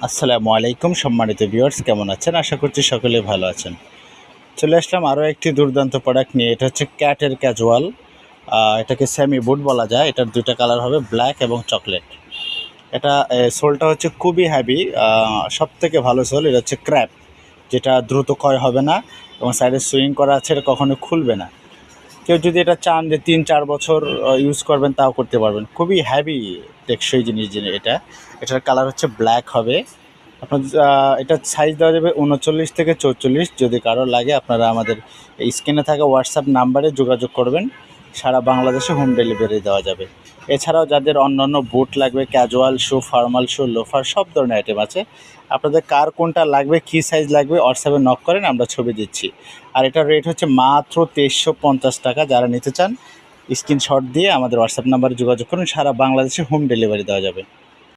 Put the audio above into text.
আসসালামু আলাইকুম সম্মানিত ভিউয়ার্স, কেমন আছেন? আশা করছি সকলে ভালো আছেন। চলে আসলাম আরও একটি দুর্দান্ত প্রোডাক্ট নিয়ে। এটা হচ্ছে ক্যাটের ক্যাজুয়াল। এটাকে সেমি বুট বলা যায়। এটার দুইটা কালার হবে, ব্ল্যাক এবং চকলেট। এটা সোলটা হচ্ছে খুবই হ্যাভি। সবথেকে ভালো সোল এটা হচ্ছে ক্র্যাপ, যেটা দ্রুত ক্ষয় হবে না এবং সাইডে সুইং করা আছে, এটা কখনো খুলবে না। কেউ যদি এটা চান যে ৩-৪ বছর ইউজ করবেন, তাও করতে পারবেন। খুবই হ্যাভি টেকসই জিনিস এটা। এটার কালার হচ্ছে ব্ল্যাক হবে। আপনার এটার সাইজ দেওয়া যাবে ৩৯ থেকে ৪৪। যদি কারো লাগে আপনারা আমাদের এই স্ক্রিনে থাকা হোয়াটসঅ্যাপ নাম্বারে যোগাযোগ করবেন। সারা বাংলাদেশে হোম ডেলিভারি দেওয়া যাবে। এছাড়াও যাদের অন্যান্য বুট লাগবে, ক্যাজুয়াল শু, ফর্মাল শু, লোফার, সব ধরনের আইটেম আছে। আপনাদের কার কোনটা লাগবে, কী সাইজ লাগবে, হোয়াটসঅ্যাপে নক করেন, আমরা ছবি দিচ্ছি। আর এটার রেট হচ্ছে মাত্র ২৩৫০ টাকা। যারা নিতে চান স্ক্রিনশট দিয়ে আমাদের হোয়াটসঅ্যাপ নাম্বারে যোগাযোগ করুন। সারা বাংলাদেশে হোম ডেলিভারি দেওয়া যাবে।